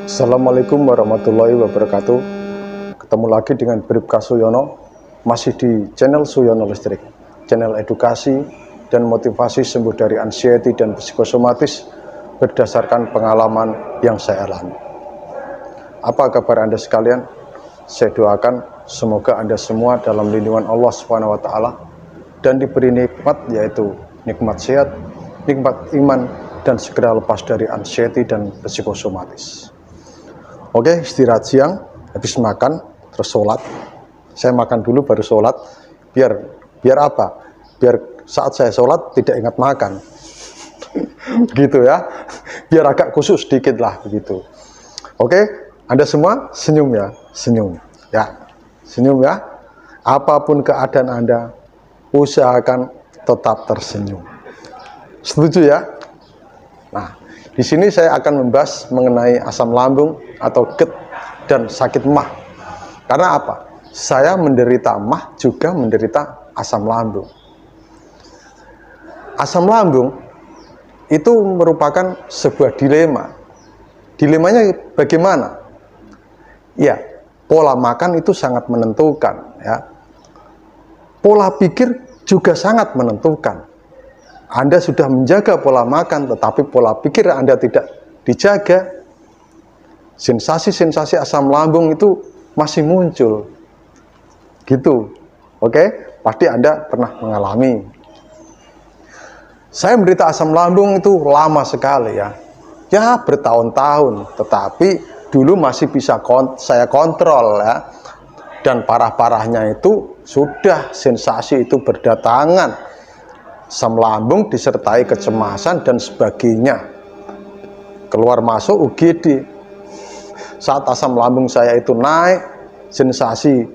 Assalamualaikum warahmatullahi wabarakatuh. Ketemu lagi dengan Bribka Suyono, masih di channel Suyono Listrik, channel edukasi dan motivasi sembuh dari anxiety dan psikosomatis berdasarkan pengalaman yang saya alami. Apa kabar Anda sekalian? Saya doakan semoga Anda semua dalam lindungan Allah SWT dan diberi nikmat, yaitu nikmat sehat, nikmat iman, dan segera lepas dari anxiety dan psikosomatis. Oke, istirahat siang, habis makan, terus sholat. Saya makan dulu baru sholat, biar apa? Biar saat saya sholat tidak ingat makan. Begitu ya, biar agak khusus sedikit lah begitu. Oke, Anda semua senyum ya, senyum ya, senyum ya. Apapun keadaan Anda, usahakan tetap tersenyum. Setuju ya? Nah, di sini saya akan membahas mengenai asam lambung atau GERD dan sakit MAH. Karena apa? Saya menderita MAH juga menderita asam lambung. Asam lambung itu merupakan sebuah dilema. Dilemanya bagaimana? Ya, pola makan itu sangat menentukan ya. Pola pikir juga sangat menentukan. Anda sudah menjaga pola makan, tetapi pola pikir Anda tidak dijaga, sensasi-sensasi asam lambung itu masih muncul. Gitu. Oke? Pasti Anda pernah mengalami. Saya menderita asam lambung itu lama sekali ya. Ya, bertahun-tahun, tetapi dulu masih bisa saya kontrol ya. Dan parah-parahnya itu sudah sensasi itu berdatangan. Asam lambung disertai kecemasan dan sebagainya. Keluar masuk UGD. Saat asam lambung saya itu naik, sensasi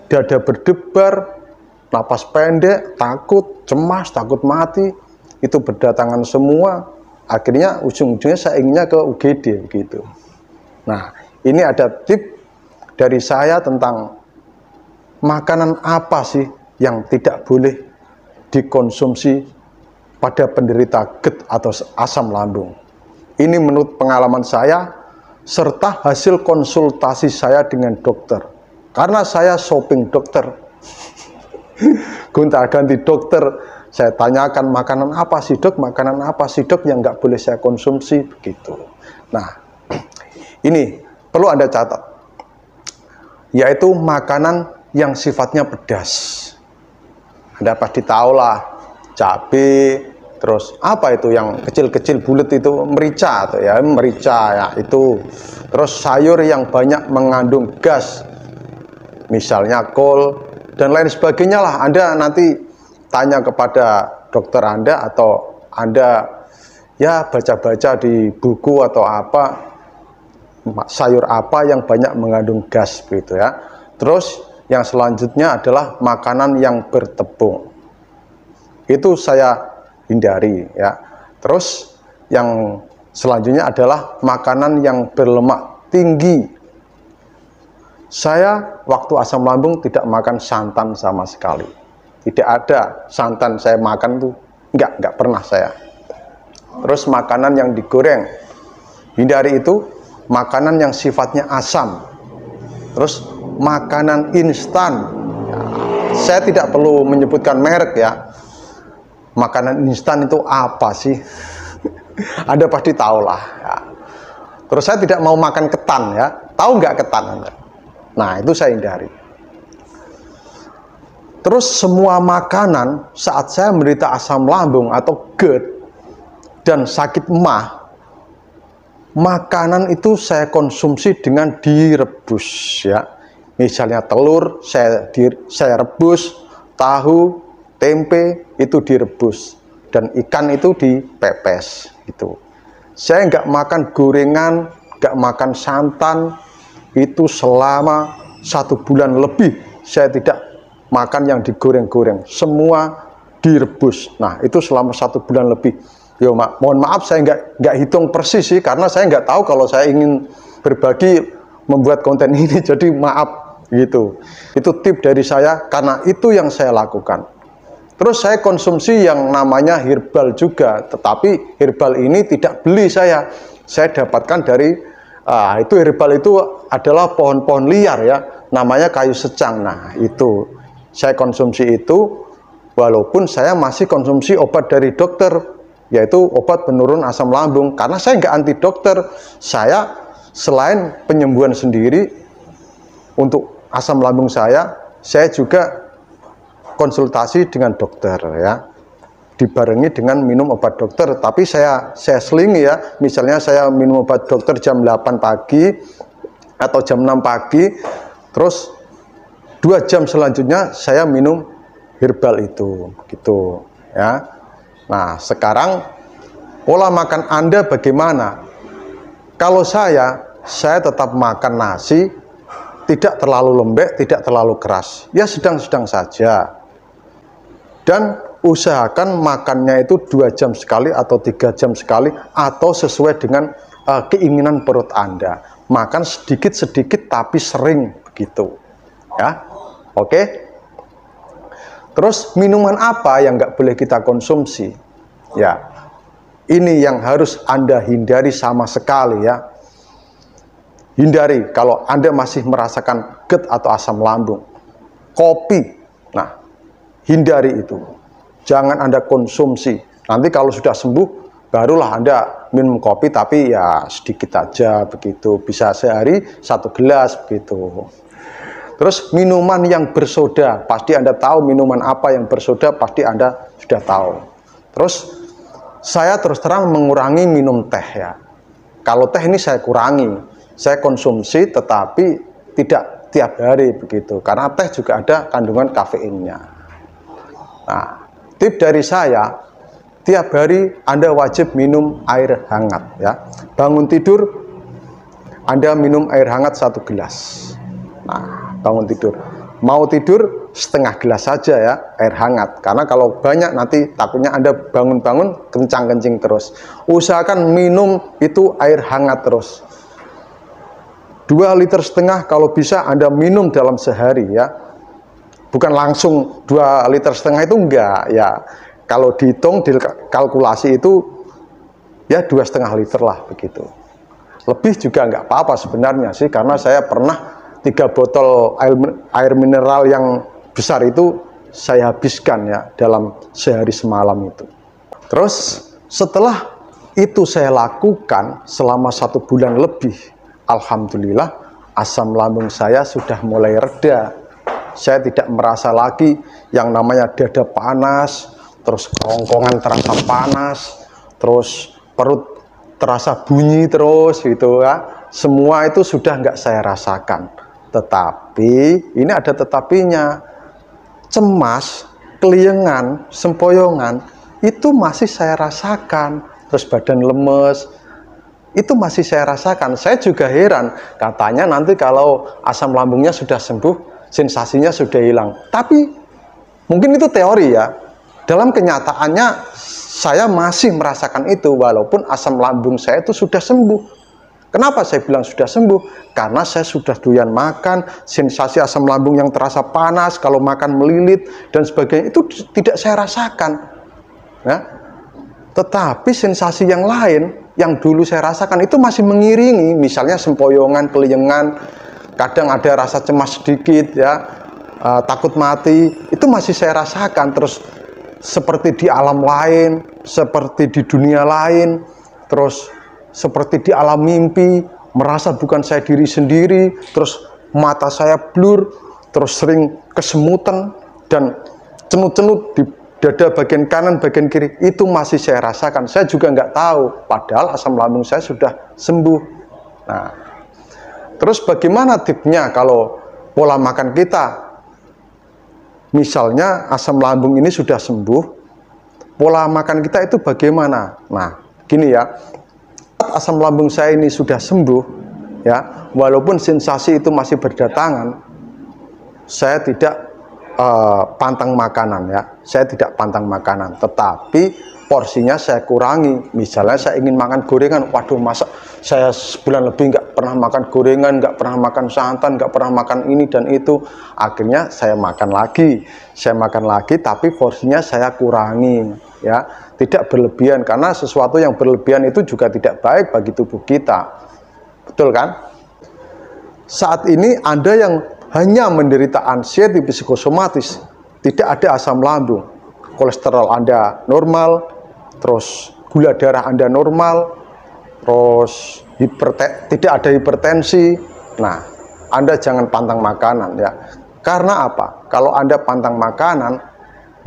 dada berdebar, napas pendek, takut, cemas, takut mati, itu berdatangan semua. Akhirnya ujung-ujungnya saya inginnya ke UGD gitu. Nah, ini ada tip dari saya tentang makanan apa sih yang tidak boleh dikonsumsi pada penderita GERD atau asam lambung. Ini menurut pengalaman saya serta hasil konsultasi saya dengan dokter. Karena saya shopping dokter, gonta-ganti dokter, saya tanyakan makanan apa sih dok, makanan apa sih dok yang nggak boleh saya konsumsi begitu. Nah, ini perlu Anda catat, yaitu makanan yang sifatnya pedas. Anda pasti tahu lah, cabai, terus apa itu yang kecil-kecil bulat itu, merica atau ya, merica ya itu. Terus sayur yang banyak mengandung gas, misalnya kol dan lain sebagainya lah. Anda nanti tanya kepada dokter Anda atau Anda ya baca-baca di buku atau apa, sayur apa yang banyak mengandung gas begitu ya. Terus yang selanjutnya adalah makanan yang bertepung. Itu saya hindari ya. Terus yang selanjutnya adalah makanan yang berlemak tinggi. Saya waktu asam lambung tidak makan santan sama sekali. Tidak ada santan saya makan tuh. Enggak pernah saya. Terus makanan yang digoreng. Hindari itu. Makanan yang sifatnya asam. Terus makanan instan ya, saya tidak perlu menyebutkan merek ya. Makanan instan itu apa sih? Anda pasti tahu lah ya. Terus saya tidak mau makan ketan ya. Tahu nggak ketan Anda? Nah, itu saya hindari. Terus semua makanan saat saya menderita asam lambung atau GERD dan sakit MAH, makanan itu saya konsumsi dengan direbus ya. Misalnya telur saya rebus, tahu, tempe itu direbus, dan ikan itu dipepes gitu. Saya nggak makan gorengan, nggak makan santan itu selama 1 bulan lebih. Saya tidak makan yang digoreng-goreng, semua direbus. Nah, itu selama 1 bulan lebih. Yo, mohon maaf saya nggak hitung persis sih, karena saya nggak tahu kalau saya ingin berbagi membuat konten ini, jadi maaf gitu. Itu tip dari saya karena itu yang saya lakukan. Terus saya konsumsi yang namanya herbal juga, tetapi herbal ini tidak beli saya dapatkan dari Itu herbal itu adalah pohon-pohon liar ya, namanya kayu secang. Nah, itu saya konsumsi itu walaupun saya masih konsumsi obat dari dokter, yaitu obat penurun asam lambung. Karena saya nggak anti dokter, saya selain penyembuhan sendiri untuk asam lambung saya juga konsultasi dengan dokter ya, dibarengi dengan minum obat dokter. Tapi saya selingi ya, misalnya saya minum obat dokter jam 8 pagi atau jam 6 pagi, terus 2 jam selanjutnya saya minum herbal itu gitu ya. Nah, sekarang pola makan Anda bagaimana? Kalau saya tetap makan nasi, tidak terlalu lembek, tidak terlalu keras, ya sedang-sedang saja. Dan usahakan makannya itu 2 jam sekali atau 3 jam sekali, atau sesuai dengan keinginan perut Anda. Makan sedikit-sedikit tapi sering begitu ya. Oke. Terus minuman apa yang nggak boleh kita konsumsi? Ya, ini yang harus Anda hindari sama sekali ya. Hindari kalau Anda masih merasakan GERD atau asam lambung. Kopi, nah hindari itu. Jangan Anda konsumsi. Nanti kalau sudah sembuh, barulah Anda minum kopi, tapi ya sedikit aja begitu. Bisa sehari 1 gelas begitu. Terus minuman yang bersoda, pasti Anda tahu minuman apa yang bersoda, pasti Anda sudah tahu. Terus saya terus terang mengurangi minum teh ya. Kalau teh ini saya kurangi. Saya konsumsi tetapi tidak tiap hari begitu. Karena teh juga ada kandungan kafeinnya. Nah, tip dari saya, tiap hari Anda wajib minum air hangat ya. Bangun tidur Anda minum air hangat 1 gelas. Nah, bangun tidur. Mau tidur setengah gelas saja ya air hangat. Karena kalau banyak nanti takutnya Anda bangun-bangun kencang-kencing terus. Usahakan minum itu air hangat terus. 2,5 liter kalau bisa Anda minum dalam sehari ya. Bukan langsung 2,5 liter itu enggak ya. Kalau dihitung, dikalkulasi itu ya 2,5 liter lah begitu. Lebih juga enggak apa-apa sebenarnya sih, karena saya pernah 3 botol air mineral yang besar itu saya habiskan ya dalam sehari semalam itu. Terus setelah itu saya lakukan selama 1 bulan lebih, alhamdulillah asam lambung saya sudah mulai reda. Saya tidak merasa lagi yang namanya dada panas, terus kerongkongan terasa panas, terus perut terasa bunyi terus gitu ya. Semua itu sudah nggak saya rasakan. Tetapi ini ada tetapinya, cemas, keliengan, sempoyongan itu masih saya rasakan. Terus badan lemes itu masih saya rasakan. Saya juga heran, katanya nanti kalau asam lambungnya sudah sembuh, sensasinya sudah hilang. Tapi mungkin itu teori ya. Dalam kenyataannya saya masih merasakan itu walaupun asam lambung saya itu sudah sembuh. Kenapa saya bilang sudah sembuh? Karena saya sudah doyan makan, sensasi asam lambung yang terasa panas kalau makan melilit dan sebagainya itu tidak saya rasakan. Ya. Tetapi sensasi yang lain yang dulu saya rasakan itu masih mengiringi, misalnya sempoyongan, keliengan, kadang ada rasa cemas sedikit ya, takut mati, itu masih saya rasakan. Terus seperti di alam lain, seperti di dunia lain, terus seperti di alam mimpi, merasa bukan saya diri sendiri, terus mata saya blur, terus sering kesemutan dan cenut-cenut di dada bagian kanan, bagian kiri, itu masih saya rasakan. Saya juga nggak tahu, padahal asam lambung saya sudah sembuh. Nah, terus bagaimana tipnya kalau pola makan kita? Misalnya asam lambung ini sudah sembuh, pola makan kita itu bagaimana? Nah, gini ya, asam lambung saya ini sudah sembuh, ya, walaupun sensasi itu masih berdatangan, saya tidak pantang makanan ya, saya tidak pantang makanan, tetapi porsinya saya kurangi. Misalnya saya ingin makan gorengan, waduh masa saya sebulan lebih nggak pernah makan gorengan, nggak pernah makan santan, nggak pernah makan ini dan itu. Akhirnya saya makan lagi, tapi porsinya saya kurangi ya, tidak berlebihan, karena sesuatu yang berlebihan itu juga tidak baik bagi tubuh kita. Betul kan? Saat ini Anda yang hanya menderita anxiety psikosomatis, tidak ada asam lambung, kolesterol Anda normal, terus gula darah Anda normal, terus tidak ada hipertensi. Nah, Anda jangan pantang makanan ya. Karena apa? Kalau Anda pantang makanan,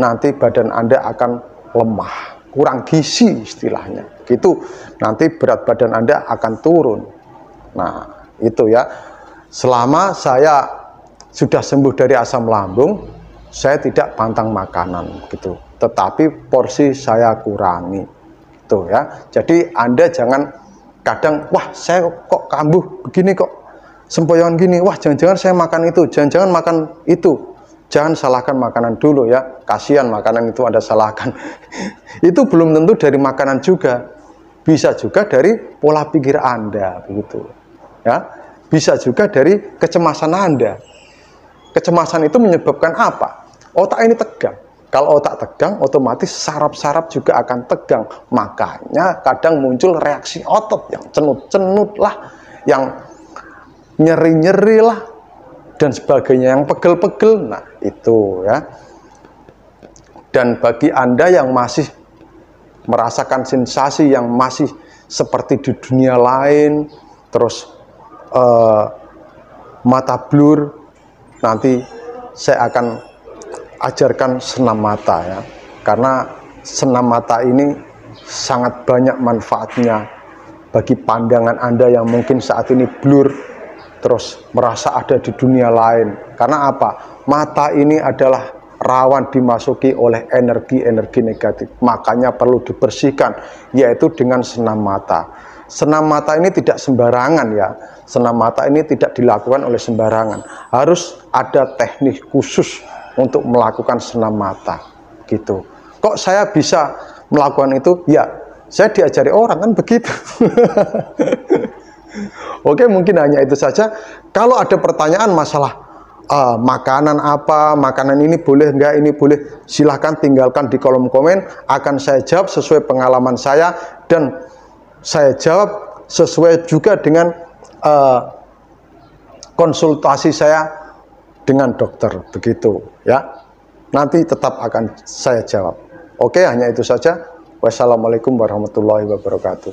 nanti badan Anda akan lemah, kurang gizi istilahnya. Gitu. Nanti berat badan Anda akan turun. Nah, itu ya. Selama saya sudah sembuh dari asam lambung, saya tidak pantang makanan gitu. Tetapi porsi saya kurangi. Gitu ya. Jadi Anda jangan kadang, wah saya kok kambuh begini kok, sempoyongan gini, wah jangan-jangan saya makan itu, jangan-jangan makan itu. Jangan salahkan makanan dulu ya, kasihan makanan itu Anda salahkan. Itu belum tentu dari makanan juga, bisa juga dari pola pikir Anda begitu ya, bisa juga dari kecemasan Anda. Kecemasan itu menyebabkan apa? Otak ini tegang. Kalau otak tegang, otomatis saraf-saraf juga akan tegang. Makanya kadang muncul reaksi otot yang cenut-cenut lah, yang nyeri-nyeri lah, dan sebagainya, yang pegel-pegel. Nah, itu ya. Dan bagi Anda yang masih merasakan sensasi yang masih seperti di dunia lain, terus mata blur, nanti saya akan ajarkan senam mata ya, karena senam mata ini sangat banyak manfaatnya bagi pandangan Anda yang mungkin saat ini blur, terus merasa ada di dunia lain. Karena apa? Mata ini adalah rawan dimasuki oleh energi-energi negatif, makanya perlu dibersihkan, yaitu dengan senam mata. Senam mata ini tidak sembarangan ya, senam mata ini tidak dilakukan oleh sembarangan, harus ada teknik khusus untuk melakukan senam mata gitu. Kok saya bisa melakukan itu? Ya, saya diajari orang kan begitu. Oke, mungkin hanya itu saja. Kalau ada pertanyaan masalah makanan apa, makanan ini boleh enggak, ini boleh, silahkan tinggalkan di kolom komen, akan saya jawab sesuai pengalaman saya, dan saya jawab sesuai juga dengan konsultasi saya dengan dokter begitu ya. Nanti tetap akan saya jawab. Oke, hanya itu saja. Wassalamualaikum warahmatullahi wabarakatuh.